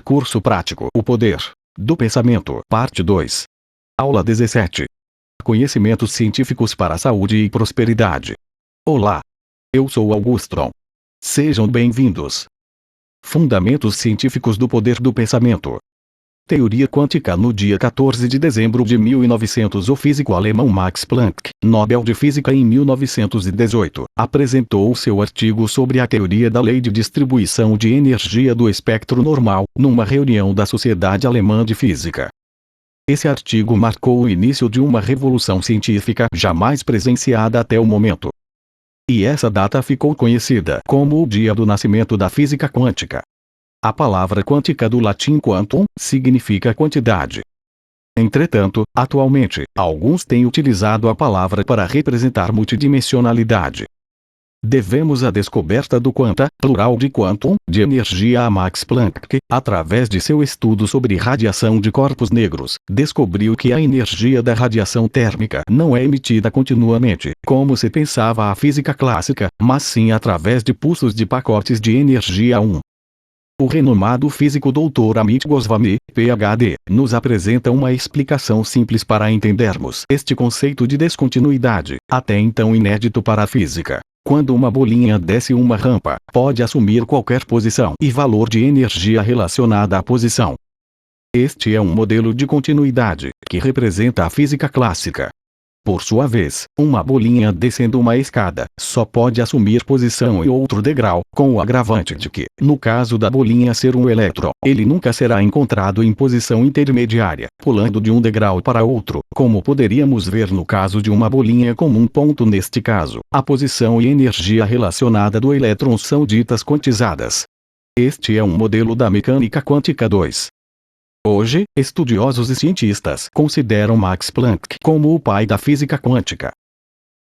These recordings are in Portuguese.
Curso prático: O poder do pensamento, parte 2. Aula 17. Conhecimentos científicos para a saúde e prosperidade. Olá! Eu sou Augustron. Sejam bem-vindos. Fundamentos científicos do poder do pensamento. Teoria quântica. No dia 14 de dezembro de 1900, o físico alemão Max Planck, Nobel de Física em 1918, apresentou seu artigo sobre a teoria da lei de distribuição de energia do espectro normal, numa reunião da Sociedade Alemã de Física. Esse artigo marcou o início de uma revolução científica jamais presenciada até o momento. E essa data ficou conhecida como o dia do nascimento da física quântica. A palavra quântica, do latim quantum, significa quantidade. Entretanto, atualmente, alguns têm utilizado a palavra para representar multidimensionalidade. Devemos a descoberta do quanta, plural de quantum, de energia a Max Planck, que, através de seu estudo sobre radiação de corpos negros, descobriu que a energia da radiação térmica não é emitida continuamente, como se pensava a física clássica, mas sim através de pulsos de pacotes de energia 1. O renomado físico Dr. Amit Goswami, Ph.D., nos apresenta uma explicação simples para entendermos este conceito de descontinuidade, até então inédito para a física. Quando uma bolinha desce uma rampa, pode assumir qualquer posição e valor de energia relacionada à posição. Este é um modelo de continuidade, que representa a física clássica. Por sua vez, uma bolinha descendo uma escada só pode assumir posição em outro degrau, com o agravante de que, no caso da bolinha ser um elétron, ele nunca será encontrado em posição intermediária, pulando de um degrau para outro, como poderíamos ver no caso de uma bolinha comum. Neste caso, a posição e energia relacionada do elétron são ditas quantizadas. Este é um modelo da mecânica quântica 2. Hoje, estudiosos e cientistas consideram Max Planck como o pai da física quântica.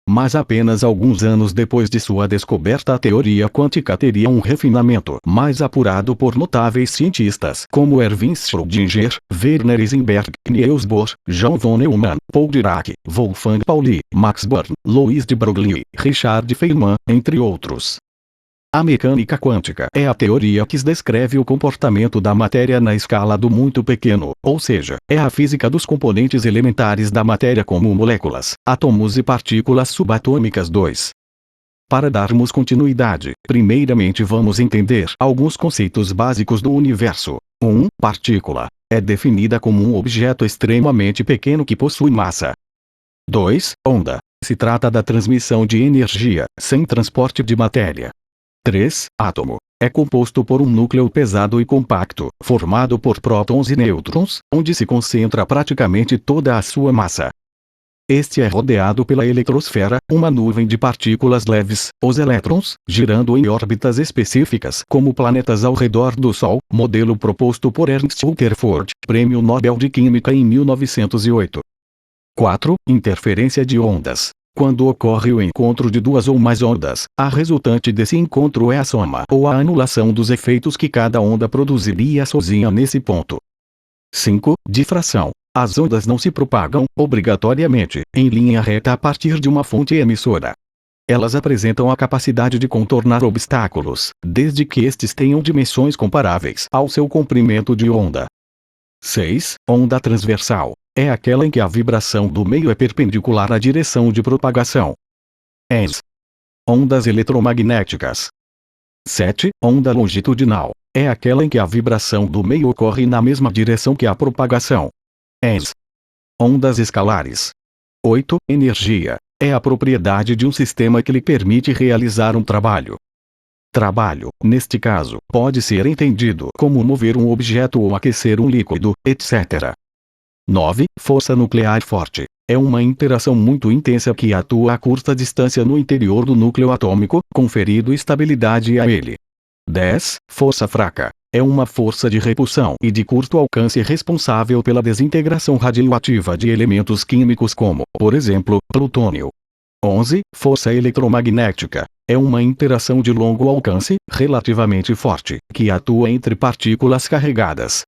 Mas apenas alguns anos depois de sua descoberta, a teoria quântica teria um refinamento mais apurado por notáveis cientistas como Erwin Schrödinger, Werner Heisenberg, Niels Bohr, John von Neumann, Paul Dirac, Wolfgang Pauli, Max Born, Louis de Broglie, Richard Feynman, entre outros. A mecânica quântica é a teoria que descreve o comportamento da matéria na escala do muito pequeno, ou seja, é a física dos componentes elementares da matéria como moléculas, átomos e partículas subatômicas. 2. Para darmos continuidade, primeiramente vamos entender alguns conceitos básicos do universo. 1. Partícula é definida como um objeto extremamente pequeno que possui massa. 2. Onda se trata da transmissão de energia, sem transporte de matéria. 3. Átomo é composto por um núcleo pesado e compacto, formado por prótons e nêutrons, onde se concentra praticamente toda a sua massa. Este é rodeado pela eletrosfera, uma nuvem de partículas leves, os elétrons, girando em órbitas específicas como planetas ao redor do Sol, modelo proposto por Ernst Rutherford, Prêmio Nobel de Química em 1908. 4. Interferência de ondas. Quando ocorre o encontro de duas ou mais ondas, a resultante desse encontro é a soma ou a anulação dos efeitos que cada onda produziria sozinha nesse ponto. 5. Difração. As ondas não se propagam, obrigatoriamente, em linha reta a partir de uma fonte emissora. Elas apresentam a capacidade de contornar obstáculos, desde que estes tenham dimensões comparáveis ao seu comprimento de onda. 6. Onda transversal. É aquela em que a vibração do meio é perpendicular à direção de propagação. ENS. Ondas eletromagnéticas. 7. Onda longitudinal. É aquela em que a vibração do meio ocorre na mesma direção que a propagação. ENS. Ondas escalares. 8. Energia. É a propriedade de um sistema que lhe permite realizar um trabalho. Trabalho, neste caso, pode ser entendido como mover um objeto ou aquecer um líquido, etc. 9. Força nuclear forte. É uma interação muito intensa que atua a curta distância no interior do núcleo atômico, conferindo estabilidade a ele. 10. Força fraca. É uma força de repulsão e de curto alcance responsável pela desintegração radioativa de elementos químicos como, por exemplo, plutônio. 11. Força eletromagnética. É uma interação de longo alcance, relativamente forte, que atua entre partículas carregadas.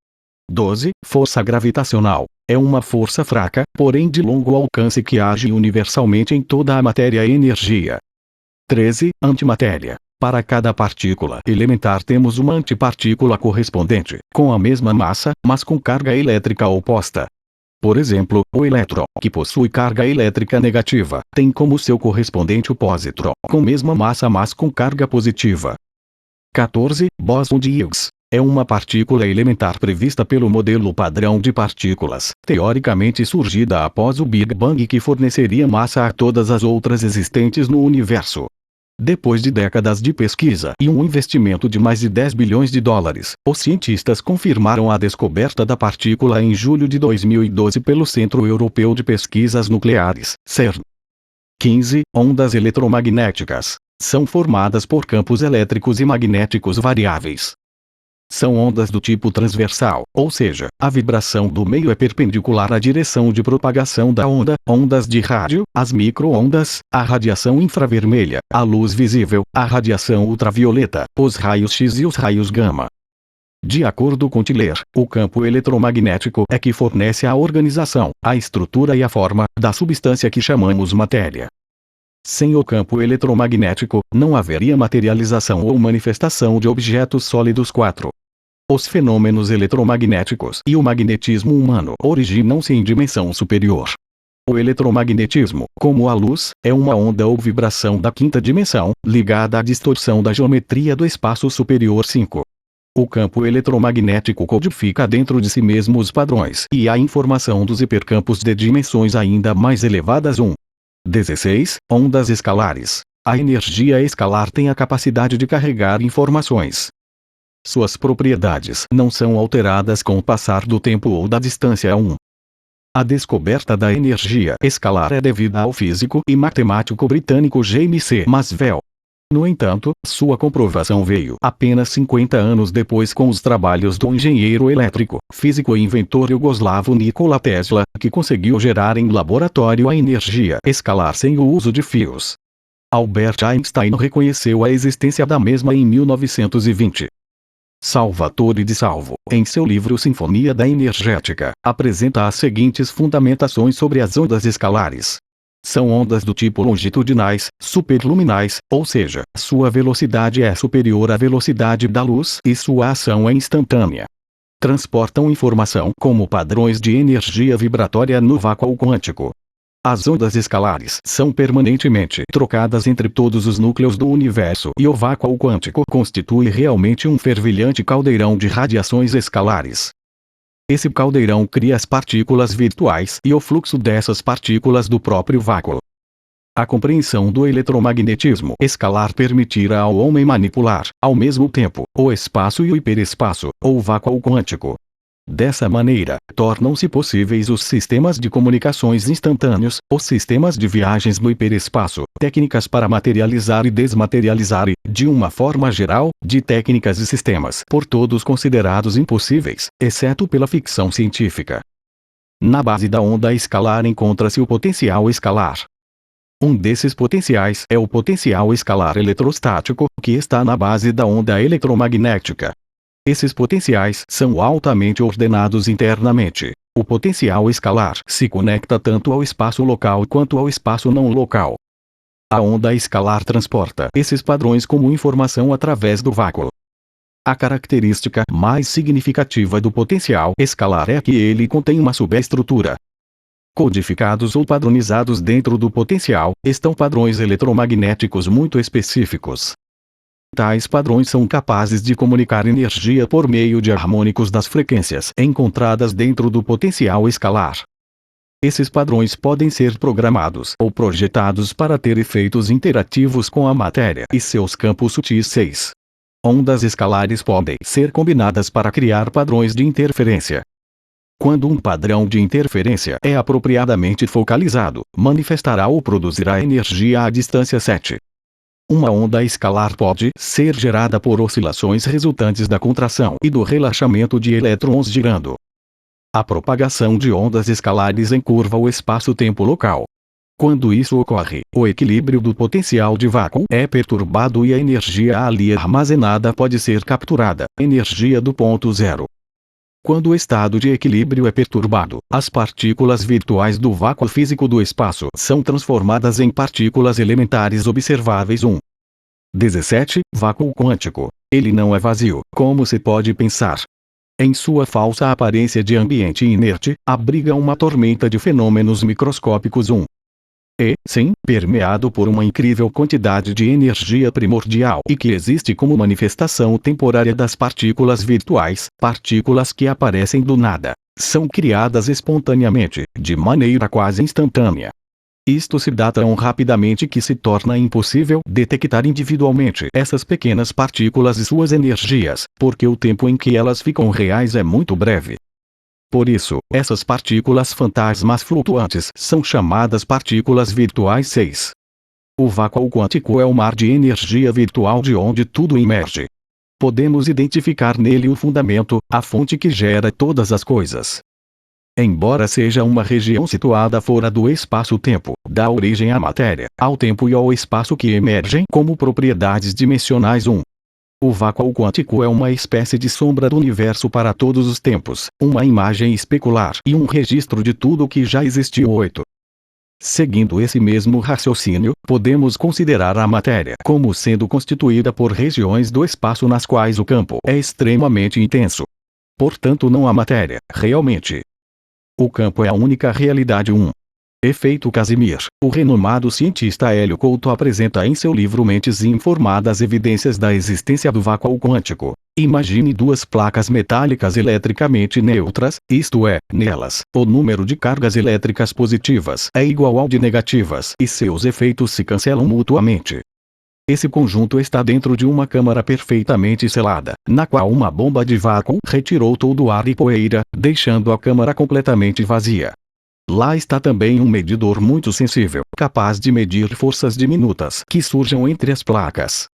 12. Força gravitacional. É uma força fraca, porém de longo alcance que age universalmente em toda a matéria e energia. 13. Antimatéria. Para cada partícula elementar temos uma antipartícula correspondente, com a mesma massa, mas com carga elétrica oposta. Por exemplo, o elétron, que possui carga elétrica negativa, tem como seu correspondente o pósitron, com mesma massa mas com carga positiva. 14. Bóson de Higgs. É uma partícula elementar prevista pelo modelo padrão de partículas, teoricamente surgida após o Big Bang e que forneceria massa a todas as outras existentes no universo. Depois de décadas de pesquisa e um investimento de mais de 10 bilhões de dólares, os cientistas confirmaram a descoberta da partícula em julho de 2012 pelo Centro Europeu de Pesquisas Nucleares, CERN. 15. Ondas eletromagnéticas. São formadas por campos elétricos e magnéticos variáveis. São ondas do tipo transversal, ou seja, a vibração do meio é perpendicular à direção de propagação da onda, ondas de rádio, as micro-ondas, a radiação infravermelha, a luz visível, a radiação ultravioleta, os raios X e os raios gama. De acordo com Tiller, o campo eletromagnético é que fornece a organização, a estrutura e a forma, da substância que chamamos matéria. Sem o campo eletromagnético, não haveria materialização ou manifestação de objetos sólidos. 4. Os fenômenos eletromagnéticos e o magnetismo humano originam-se em dimensão superior. O eletromagnetismo, como a luz, é uma onda ou vibração da quinta dimensão, ligada à distorção da geometria do espaço superior. 5. O campo eletromagnético codifica dentro de si mesmo os padrões e a informação dos hipercampos de dimensões ainda mais elevadas. 16. Ondas escalares. A energia escalar tem a capacidade de carregar informações. Suas propriedades não são alteradas com o passar do tempo ou da distância. A descoberta da energia escalar é devida ao físico e matemático britânico James C. Maxwell. No entanto, sua comprovação veio apenas 50 anos depois com os trabalhos do engenheiro elétrico, físico e inventor iugoslavo Nikola Tesla, que conseguiu gerar em laboratório a energia escalar sem o uso de fios. Albert Einstein reconheceu a existência da mesma em 1920. Salvatore de Salvo, em seu livro Sinfonia da Energética, apresenta as seguintes fundamentações sobre as ondas escalares. São ondas do tipo longitudinais, superluminais, ou seja, sua velocidade é superior à velocidade da luz e sua ação é instantânea. Transportam informação como padrões de energia vibratória no vácuo quântico. As ondas escalares são permanentemente trocadas entre todos os núcleos do universo e o vácuo quântico constitui realmente um fervilhante caldeirão de radiações escalares. Esse caldeirão cria as partículas virtuais e o fluxo dessas partículas do próprio vácuo. A compreensão do eletromagnetismo escalar permitirá ao homem manipular, ao mesmo tempo, o espaço e o hiperespaço, ou vácuo quântico. Dessa maneira, tornam-se possíveis os sistemas de comunicações instantâneos, os sistemas de viagens no hiperespaço, técnicas para materializar e desmaterializar e, de uma forma geral, de técnicas e sistemas por todos considerados impossíveis, exceto pela ficção científica. Na base da onda escalar encontra-se o potencial escalar. Um desses potenciais é o potencial escalar eletrostático, que está na base da onda eletromagnética. Esses potenciais são altamente ordenados internamente. O potencial escalar se conecta tanto ao espaço local quanto ao espaço não local. A onda escalar transporta esses padrões como informação através do vácuo. A característica mais significativa do potencial escalar é que ele contém uma subestrutura. Codificados ou padronizados dentro do potencial, estão padrões eletromagnéticos muito específicos. Tais padrões são capazes de comunicar energia por meio de harmônicos das frequências encontradas dentro do potencial escalar. Esses padrões podem ser programados ou projetados para ter efeitos interativos com a matéria e seus campos sutis. 6. Ondas escalares podem ser combinadas para criar padrões de interferência. Quando um padrão de interferência é apropriadamente focalizado, manifestará ou produzirá energia à distância. 7. Uma onda escalar pode ser gerada por oscilações resultantes da contração e do relaxamento de elétrons girando. A propagação de ondas escalares encurva o espaço-tempo local. Quando isso ocorre, o equilíbrio do potencial de vácuo é perturbado e a energia ali armazenada pode ser capturada, energia do ponto zero. Quando o estado de equilíbrio é perturbado, as partículas virtuais do vácuo físico do espaço são transformadas em partículas elementares observáveis. 17. Vácuo quântico. Ele não é vazio, como se pode pensar. Em sua falsa aparência de ambiente inerte, abriga uma tormenta de fenômenos microscópicos. Sim, permeado por uma incrível quantidade de energia primordial e que existe como manifestação temporária das partículas virtuais, partículas que aparecem do nada, são criadas espontaneamente, de maneira quase instantânea. Isto se dá tão rapidamente que se torna impossível detectar individualmente essas pequenas partículas e suas energias, porque o tempo em que elas ficam reais é muito breve. Por isso, essas partículas fantasmas flutuantes são chamadas partículas virtuais. 6. O vácuo quântico é o mar de energia virtual de onde tudo emerge. Podemos identificar nele o fundamento, a fonte que gera todas as coisas. Embora seja uma região situada fora do espaço-tempo, dá origem à matéria, ao tempo e ao espaço que emergem como propriedades dimensionais. O vácuo quântico é uma espécie de sombra do universo para todos os tempos, uma imagem especular e um registro de tudo o que já existiu. 8. Seguindo esse mesmo raciocínio, podemos considerar a matéria como sendo constituída por regiões do espaço nas quais o campo é extremamente intenso. Portanto, não há matéria, realmente. O campo é a única realidade. Efeito Casimir. O renomado cientista Hélio Couto apresenta em seu livro Mentes Informadas evidências da existência do vácuo quântico. Imagine duas placas metálicas eletricamente neutras, isto é, nelas, o número de cargas elétricas positivas é igual ao de negativas e seus efeitos se cancelam mutuamente. Esse conjunto está dentro de uma câmara perfeitamente selada, na qual uma bomba de vácuo retirou todo o ar e poeira, deixando a câmara completamente vazia. Lá está também um medidor muito sensível, capaz de medir forças diminutas que surjam entre as placas.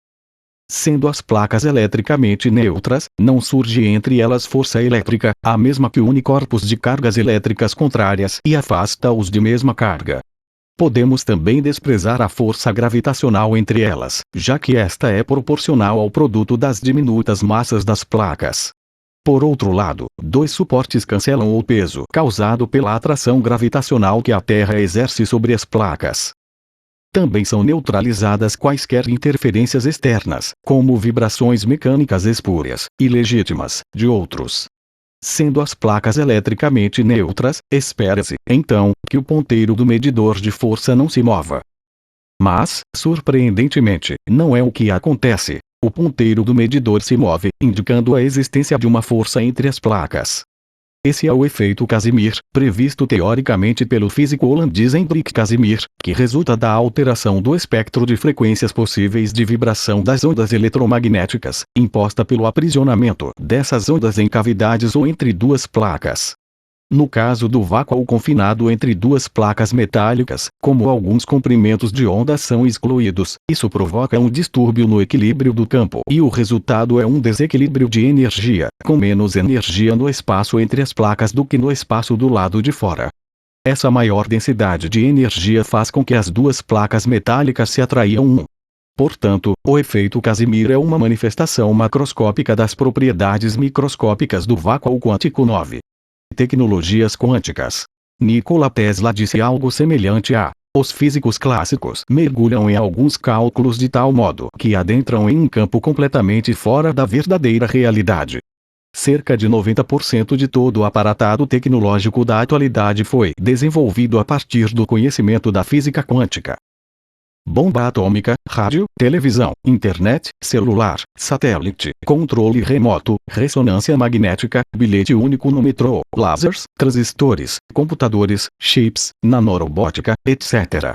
Sendo as placas eletricamente neutras, não surge entre elas força elétrica, a mesma que une corpos de cargas elétricas contrárias e afasta-os de mesma carga. Podemos também desprezar a força gravitacional entre elas, já que esta é proporcional ao produto das diminutas massas das placas. Por outro lado, dois suportes cancelam o peso causado pela atração gravitacional que a Terra exerce sobre as placas. Também são neutralizadas quaisquer interferências externas, como vibrações mecânicas espúrias, ilegítimas, de outros. Sendo as placas eletricamente neutras, espera-se, então, que o ponteiro do medidor de força não se mova. Mas, surpreendentemente, não é o que acontece. O ponteiro do medidor se move, indicando a existência de uma força entre as placas. Esse é o efeito Casimir, previsto teoricamente pelo físico holandês Hendrik Casimir, que resulta da alteração do espectro de frequências possíveis de vibração das ondas eletromagnéticas, imposta pelo aprisionamento dessas ondas em cavidades ou entre duas placas. No caso do vácuo confinado entre duas placas metálicas, como alguns comprimentos de onda são excluídos, isso provoca um distúrbio no equilíbrio do campo e o resultado é um desequilíbrio de energia, com menos energia no espaço entre as placas do que no espaço do lado de fora. Essa maior densidade de energia faz com que as duas placas metálicas se atraiam. Portanto, o efeito Casimir é uma manifestação macroscópica das propriedades microscópicas do vácuo quântico. 9. Tecnologias quânticas. Nikola Tesla disse algo semelhante a: os físicos clássicos mergulham em alguns cálculos de tal modo que adentram em um campo completamente fora da verdadeira realidade. Cerca de 90% de todo o aparatado tecnológico da atualidade foi desenvolvido a partir do conhecimento da física quântica. Bomba atômica, rádio, televisão, internet, celular, satélite, controle remoto, ressonância magnética, bilhete único no metrô, lasers, transistores, computadores, chips, nanorobótica, etc.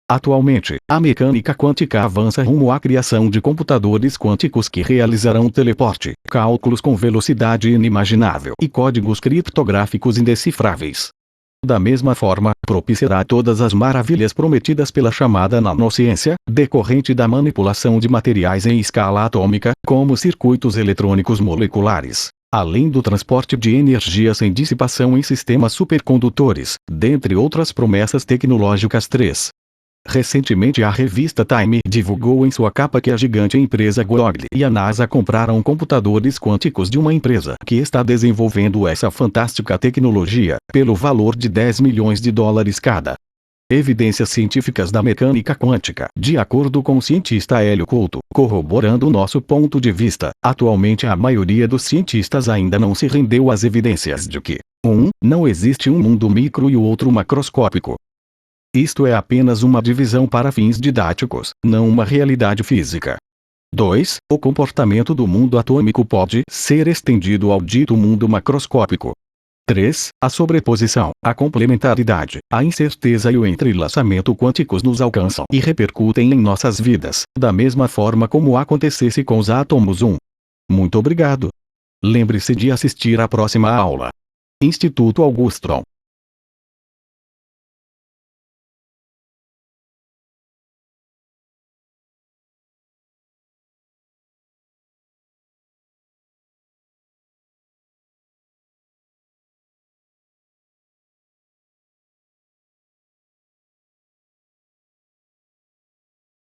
Atualmente, a mecânica quântica avança rumo à criação de computadores quânticos que realizarão teleporte, cálculos com velocidade inimaginável e códigos criptográficos indecifráveis. Da mesma forma, propiciará todas as maravilhas prometidas pela chamada nanociência, decorrente da manipulação de materiais em escala atômica, como circuitos eletrônicos moleculares, além do transporte de energia sem dissipação em sistemas supercondutores, dentre outras promessas tecnológicas. 3. Recentemente a revista Time divulgou em sua capa que a gigante empresa Google e a NASA compraram computadores quânticos de uma empresa que está desenvolvendo essa fantástica tecnologia, pelo valor de 10 milhões de dólares cada. Evidências científicas da mecânica quântica. De acordo com o cientista Hélio Couto, corroborando o nosso ponto de vista, atualmente a maioria dos cientistas ainda não se rendeu às evidências de que não existe um mundo micro e o outro macroscópico. Isto é apenas uma divisão para fins didáticos, não uma realidade física. 2. O comportamento do mundo atômico pode ser estendido ao dito mundo macroscópico. 3. A sobreposição, a complementaridade, a incerteza e o entrelaçamento quânticos nos alcançam e repercutem em nossas vidas, da mesma forma como acontecesse com os átomos. Muito obrigado. Lembre-se de assistir à próxima aula. Instituto Augustron.